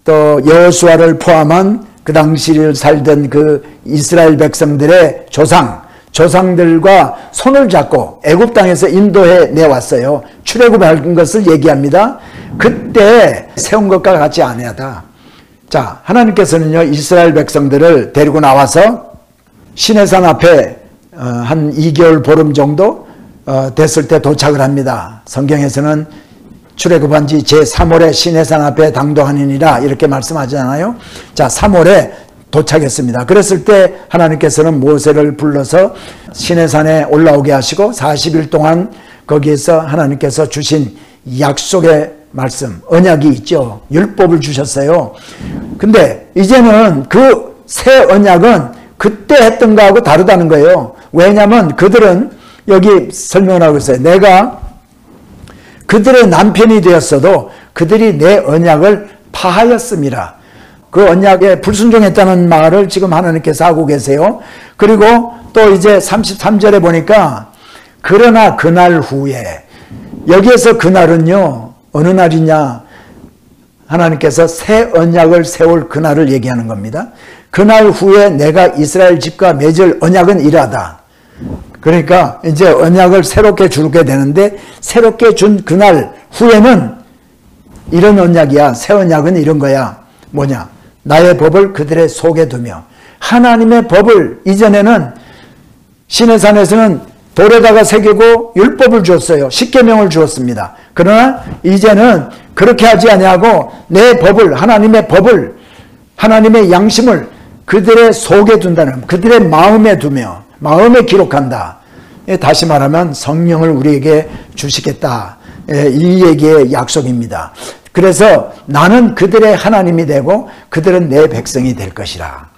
또 여호수아를 포함한 그 당시를 살던 그 이스라엘 백성들의 조상들과 손을 잡고 애굽 땅에서 인도해 내왔어요. 출애굽한 것을 얘기합니다. 그때 세운 것과 같이 아니하다. 자, 하나님께서는요 이스라엘 백성들을 데리고 나와서 시내산 앞에 한 2개월 보름 정도 됐을 때 도착을 합니다. 성경에서는 출애굽한 지 제3월에 시내산 앞에 당도하니라 이렇게 말씀하잖아요. 자, 3월에 도착했습니다. 그랬을 때 하나님께서는 모세를 불러서 시내산에 올라오게 하시고 40일 동안 거기에서 하나님께서 주신 약속의 말씀, 언약이 있죠. 율법을 주셨어요. 근데 이제는 그 새 언약은 그때 했던 거하고 다르다는 거예요. 왜냐하면 그들은 여기 설명을 하고 있어요. 내가 그들의 남편이 되었어도 그들이 내 언약을 파하였습니다. 그 언약에 불순종했다는 말을 지금 하나님께서 하고 계세요. 그리고 또 이제 33절에 보니까 그러나 그날 후에, 여기에서 그날은요 어느 날이냐, 하나님께서 새 언약을 세울 그날을 얘기하는 겁니다. 그날 후에 내가 이스라엘 집과 맺을 언약은 이러하다. 그러니까 이제 언약을 새롭게 주게 되는데, 새롭게 준 그날 후에는 이런 언약이야. 새 언약은 이런 거야. 뭐냐? 나의 법을 그들의 속에 두며. 하나님의 법을 이전에는 시내산에서는 돌에다가 새기고 율법을 주었어요. 십계명을 주었습니다. 그러나 이제는 그렇게 하지 아니하고 내 법을, 하나님의 법을, 하나님의 양심을 그들의 속에 둔다는, 그들의 마음에 두며 마음에 기록한다. 다시 말하면 성령을 우리에게 주시겠다. 이 얘기의 약속입니다. 그래서 나는 그들의 하나님이 되고 그들은 내 백성이 될 것이라.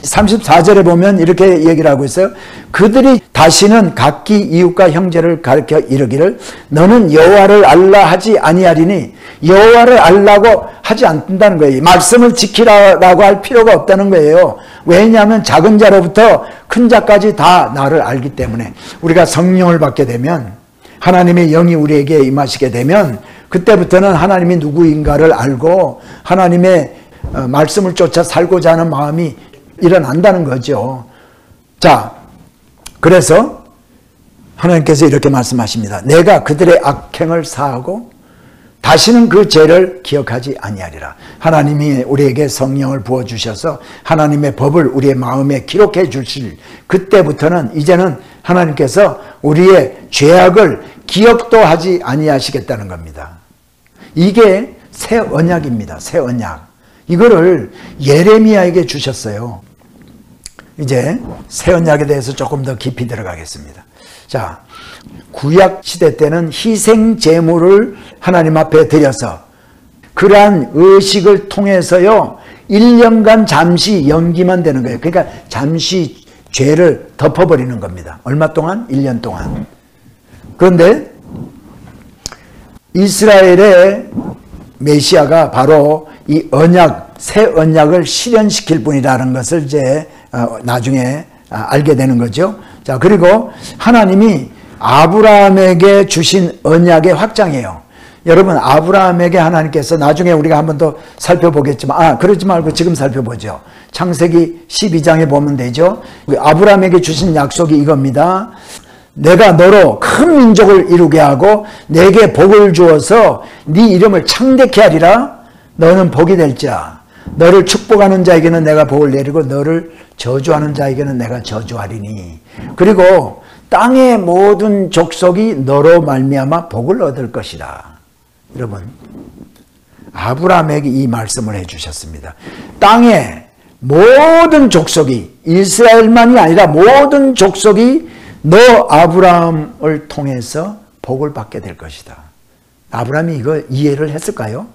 34절에 보면 이렇게 얘기를 하고 있어요. 그들이 다시는 각기 이웃과 형제를 가르쳐 이르기를 너는 여호와를 알라 하지 아니하리니, 여호와를 알라고 하지 않는다는 거예요. 말씀을 지키라고 할 필요가 없다는 거예요. 왜냐하면 작은 자로부터 큰 자까지 다 나를 알기 때문에. 우리가 성령을 받게 되면, 하나님의 영이 우리에게 임하시게 되면 그때부터는 하나님이 누구인가를 알고 하나님의 말씀을 쫓아 살고자 하는 마음이 일어난다는 거죠. 자, 그래서 하나님께서 이렇게 말씀하십니다. 내가 그들의 악행을 사하고 다시는 그 죄를 기억하지 아니하리라. 하나님이 우리에게 성령을 부어주셔서 하나님의 법을 우리의 마음에 기록해 주실 그때부터는, 이제는 하나님께서 우리의 죄악을 기억도 하지 아니하시겠다는 겁니다. 이게 새 언약입니다. 새 언약. 이거를 예레미야에게 주셨어요. 이제 새 언약에 대해서 조금 더 깊이 들어가겠습니다. 자, 구약 시대 때는 희생 제물을 하나님 앞에 드려서 그러한 의식을 통해서요 1년간 잠시 연기만 되는 거예요. 그러니까 잠시 죄를 덮어버리는 겁니다. 얼마 동안? 1년 동안. 그런데 이스라엘의 메시아가 바로 이 언약, 새 언약을 실현시킬 분이라는 것을 이제 나중에 알게 되는 거죠. 자, 그리고 하나님이 아브라함에게 주신 언약의 확장이에요. 여러분, 아브라함에게 하나님께서, 나중에 우리가 한번 더 살펴보겠지만, 그러지 말고 지금 살펴보죠. 창세기 12장에 보면 되죠. 아브라함에게 주신 약속이 이겁니다. 내가 너로 큰 민족을 이루게 하고 내게 복을 주어서 네 이름을 창대케 하리라. 너는 복이 될 자. 너를 축복하는 자에게는 내가 복을 내리고 너를 저주하는 자에게는 내가 저주하리니. 그리고 땅의 모든 족속이 너로 말미암아 복을 얻을 것이다. 여러분, 아브라함에게 이 말씀을 해주셨습니다. 땅의 모든 족속이, 이스라엘만이 아니라 모든 족속이 너 아브라함을 통해서 복을 받게 될 것이다. 아브라함이 이거 이해를 했을까요?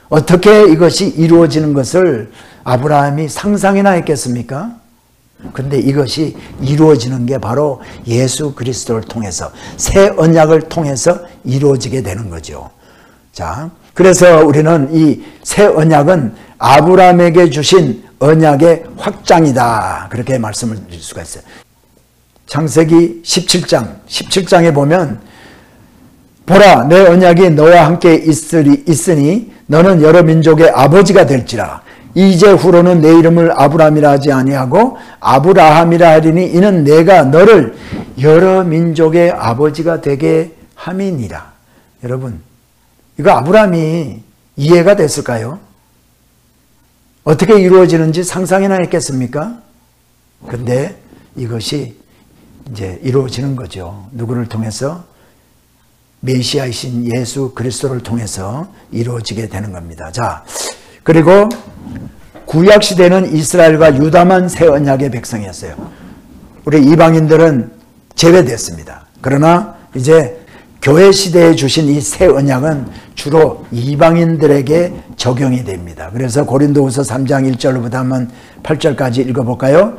어떻게 이것이 이루어지는 것을 아브라함이 상상이나 했겠습니까? 근데 이것이 이루어지는 게 바로 예수 그리스도를 통해서, 새 언약을 통해서 이루어지게 되는 거죠. 자, 그래서 우리는 이 새 언약은 아브라함에게 주신 언약의 확장이다, 그렇게 말씀을 드릴 수가 있어요. 창세기 17장에 보면 보라, 내 언약이 너와 함께 있으니 너는 여러 민족의 아버지가 될지라. 이제 후로는 내 이름을 아브라함이라 하지 아니하고 아브라함이라 하리니 이는 내가 너를 여러 민족의 아버지가 되게 함이니라. 여러분, 이거 아브라함이 이해가 됐을까요? 어떻게 이루어지는지 상상이나 했겠습니까? 근데 이것이 이제 이루어지는 거죠. 누구를 통해서? 메시아이신 예수 그리스도를 통해서 이루어지게 되는 겁니다. 자, 그리고 구약 시대는 이스라엘과 유다만 새 언약의 백성이었어요. 우리 이방인들은 제외됐습니다. 그러나 이제 교회 시대에 주신 이 새 언약은 주로 이방인들에게 적용이 됩니다. 그래서 고린도후서 3장 1절부터 한번 8절까지 읽어볼까요?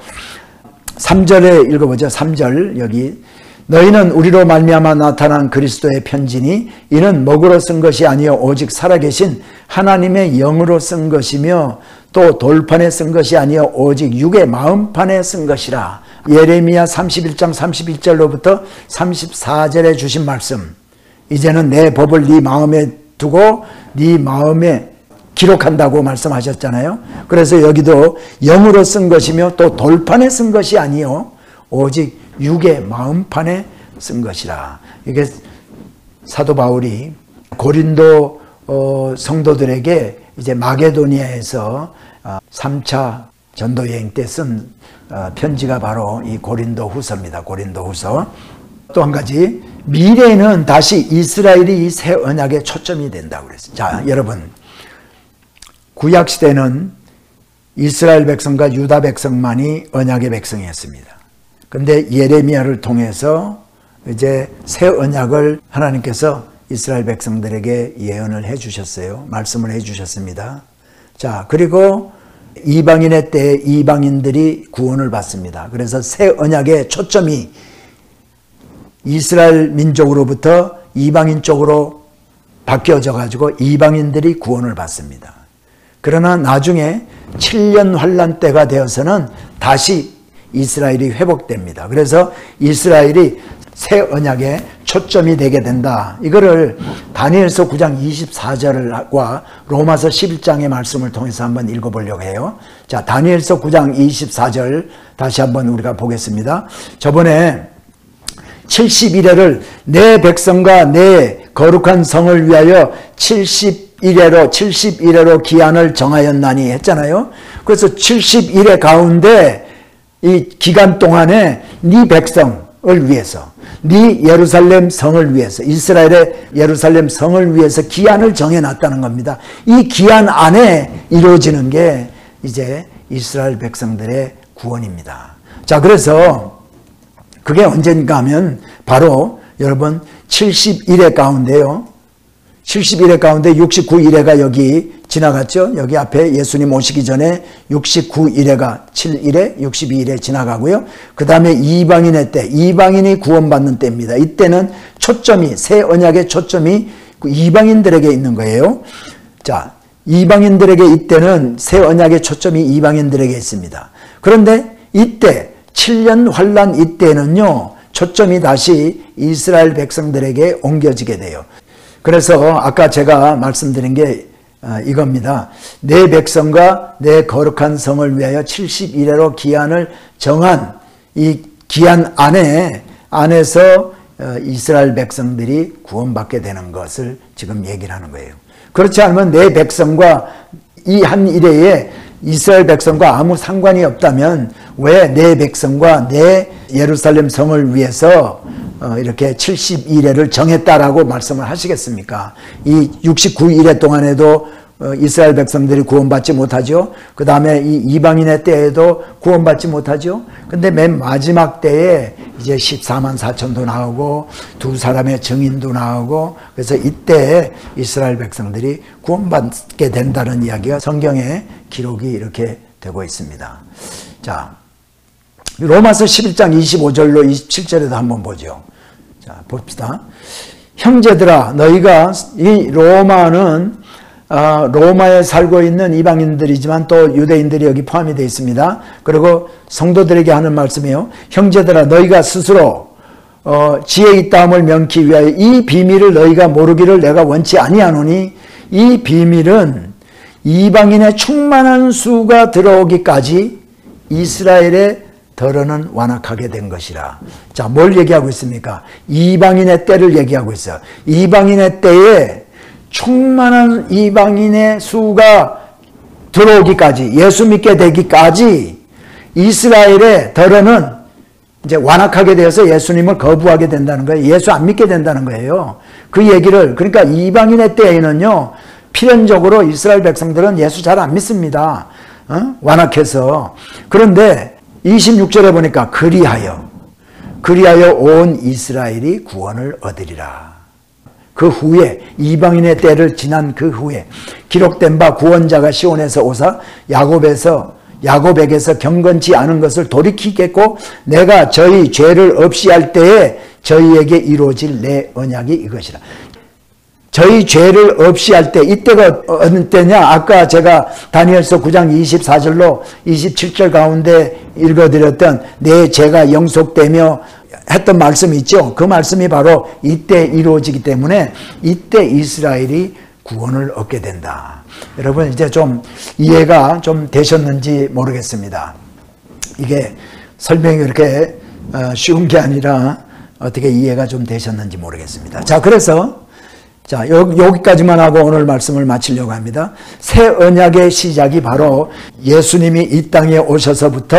3절에 읽어보죠. 3절 여기, 너희는 우리로 말미암아 나타난 그리스도의 편지니 이는 먹으로 쓴 것이 아니요 오직 살아계신 하나님의 영으로 쓴 것이며 또 돌판에 쓴 것이 아니요 오직 육의 마음판에 쓴 것이라. 예레미야 31장 31절로부터 34절에 주신 말씀, 이제는 내 법을 네 마음에 두고 네 마음에 기록한다고 말씀하셨잖아요. 그래서 여기도 영으로 쓴 것이며 또 돌판에 쓴 것이 아니요 오직 육의 마음판에 쓴 것이라. 이게 사도 바울이 고린도 성도들에게 이제 마게도니아에서 3차 전도 여행 때 쓴 편지가 바로 이 고린도 후서입니다. 고린도 후서. 또 한 가지, 미래에는 다시 이스라엘이 이 새 언약의 초점이 된다고 그랬어요. 자, 여러분, 구약 시대는 이스라엘 백성과 유다 백성만이 언약의 백성이었습니다. 근데 예레미야를 통해서 이제 새 언약을 하나님께서 이스라엘 백성들에게 예언을 해 주셨어요. 말씀을 해 주셨습니다. 자, 그리고 이방인의 때에 이방인들이 구원을 받습니다. 그래서 새 언약의 초점이 이스라엘 민족으로부터 이방인 쪽으로 바뀌어져 가지고 이방인들이 구원을 받습니다. 그러나 나중에 7년 환란 때가 되어서는 다시 이스라엘이 회복됩니다. 그래서 이스라엘이 새 언약의 초점이 되게 된다. 이거를 다니엘서 9장 24절과 로마서 11장의 말씀을 통해서 한번 읽어보려고 해요. 자, 다니엘서 9장 24절 다시 한번 우리가 보겠습니다. 저번에 70일회를 내 백성과 내 거룩한 성을 위하여 71회로 기한을 정하였나니 했잖아요. 그래서 71회 가운데 이 기간 동안에 네 백성을 위해서, 네 예루살렘 성을 위해서, 이스라엘의 예루살렘 성을 위해서 기한을 정해놨다는 겁니다. 이 기한 안에 이루어지는 게 이제 이스라엘 백성들의 구원입니다. 자, 그래서 그게 언젠가 하면 바로 여러분 71회 가운데요. 71회 가운데 69일회가 여기 지나갔죠. 여기 앞에 예수님 오시기 전에 69일회가 7일회, 62일회 지나가고요. 그 다음에 이방인의 때, 이방인이 구원받는 때입니다. 이때는 초점이, 새 언약의 초점이 이방인들에게 있는 거예요. 자, 이방인들에게 이때는 새 언약의 초점이 이방인들에게 있습니다. 그런데 이때 7년 환란 이때는요, 초점이 다시 이스라엘 백성들에게 옮겨지게 돼요. 그래서 아까 제가 말씀드린 게 이겁니다. 내 백성과 내 거룩한 성을 위하여 71회로 기한을 정한 이 기한 안에서 이스라엘 백성들이 구원받게 되는 것을 지금 얘기를 하는 거예요. 그렇지 않으면 내 백성과 이 한 일회에 이스라엘 백성과 아무 상관이 없다면 왜 내 백성과 내 예루살렘 성을 위해서 이렇게 72일회를 정했다라고 말씀을 하시겠습니까? 이 69일회 동안에도 이스라엘 백성들이 구원받지 못하죠. 그 다음에 이 이방인의 때에도 구원받지 못하죠. 근데 맨 마지막 때에 이제 14만 4천도 나오고 두 사람의 증인도 나오고, 그래서 이때 이스라엘 백성들이 구원받게 된다는 이야기가 성경에 기록이 이렇게 되고 있습니다. 자, 로마서 11장 25절로 27절에도 한번 보죠. 자, 봅시다. 형제들아, 너희가, 이 로마는 로마에 살고 있는 이방인들이지만 또 유대인들이 여기 포함이 되어 있습니다. 그리고 성도들에게 하는 말씀이에요. 형제들아, 너희가 스스로 지혜 있다함을 명키 위하여 이 비밀을 너희가 모르기를 내가 원치 아니하노니, 이 비밀은 이방인의 충만한 수가 들어오기까지 이스라엘의 덜어는 완악하게 된 것이라. 자, 뭘 얘기하고 있습니까? 이방인의 때를 얘기하고 있어요. 이방인의 때에 충만한 이방인의 수가 들어오기까지, 예수 믿게 되기까지 이스라엘의 덜어는 이제 완악하게 되어서 예수님을 거부하게 된다는 거예요. 예수 안 믿게 된다는 거예요. 그 얘기를, 그러니까 이방인의 때에는요, 필연적으로 이스라엘 백성들은 예수 잘 안 믿습니다. 완악해서. 그런데 26절에 보니까 그리하여 온 이스라엘이 구원을 얻으리라. 그 후에, 이방인의 때를 지난 그 후에 기록된 바 구원자가 시온에서 오사 야곱에게서 경건치 않은 것을 돌이키겠고 내가 저희 죄를 없이 할 때에 저희에게 이루어질 내 언약이 이것이라. 저희 죄를 없이 할 때, 이때가 어느 때냐? 아까 제가 다니엘서 9장 24절로 27절 가운데 읽어드렸던 내 죄가 영속되며 했던 말씀이 있죠. 그 말씀이 바로 이때 이루어지기 때문에 이때 이스라엘이 구원을 얻게 된다. 여러분, 이제 좀 이해가 좀 되셨는지 모르겠습니다. 이게 설명이 그렇게 쉬운 게 아니라 어떻게 이해가 좀 되셨는지 모르겠습니다. 자, 그래서 자, 여기까지만 하고 오늘 말씀을 마치려고 합니다. 새 언약의 시작이 바로 예수님이 이 땅에 오셔서부터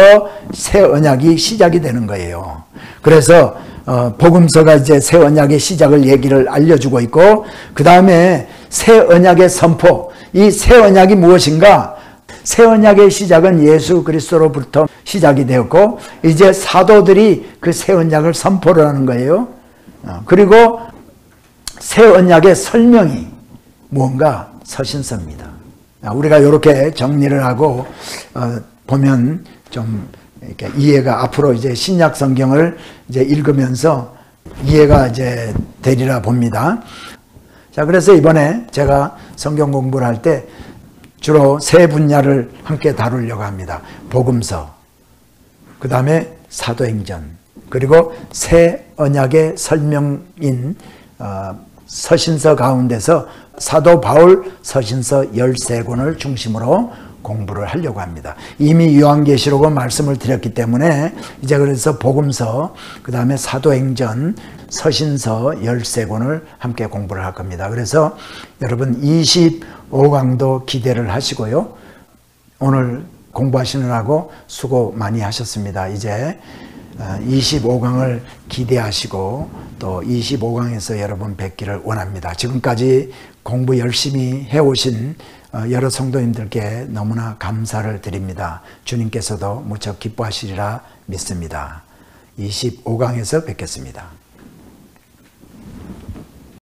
새 언약이 시작이 되는 거예요. 그래서 복음서가 이제 새 언약의 시작을 얘기를 알려주고 있고, 그 다음에 새 언약의 선포, 이 새 언약이 무엇인가? 새 언약의 시작은 예수 그리스도로부터 시작이 되었고, 이제 사도들이 그 새 언약을 선포를 하는 거예요. 그리고 새 언약의 설명이 무언가? 서신서입니다. 우리가 이렇게 정리를 하고 보면 좀 이렇게 이해가, 앞으로 이제 신약 성경을 이제 읽으면서 이해가 이제 되리라 봅니다. 자, 그래서 이번에 제가 성경 공부를 할 때 주로 세 분야를 함께 다루려고 합니다. 복음서, 그 다음에 사도행전, 그리고 새 언약의 설명인 서신서 가운데서 사도 바울 서신서 13권을 중심으로 공부를 하려고 합니다. 이미 요한계시록은 말씀을 드렸기 때문에 이제 그래서 복음서, 그 다음에 사도행전, 서신서 13권을 함께 공부를 할 겁니다. 그래서 여러분 25강도 기대를 하시고요. 오늘 공부하시느라고 수고 많이 하셨습니다. 이제 25강을 기대하시고 또 25강에서 여러분 뵙기를 원합니다. 지금까지 공부 열심히 해오신 여러 성도님들께 너무나 감사를 드립니다. 주님께서도 무척 기뻐하시리라 믿습니다. 25강에서 뵙겠습니다.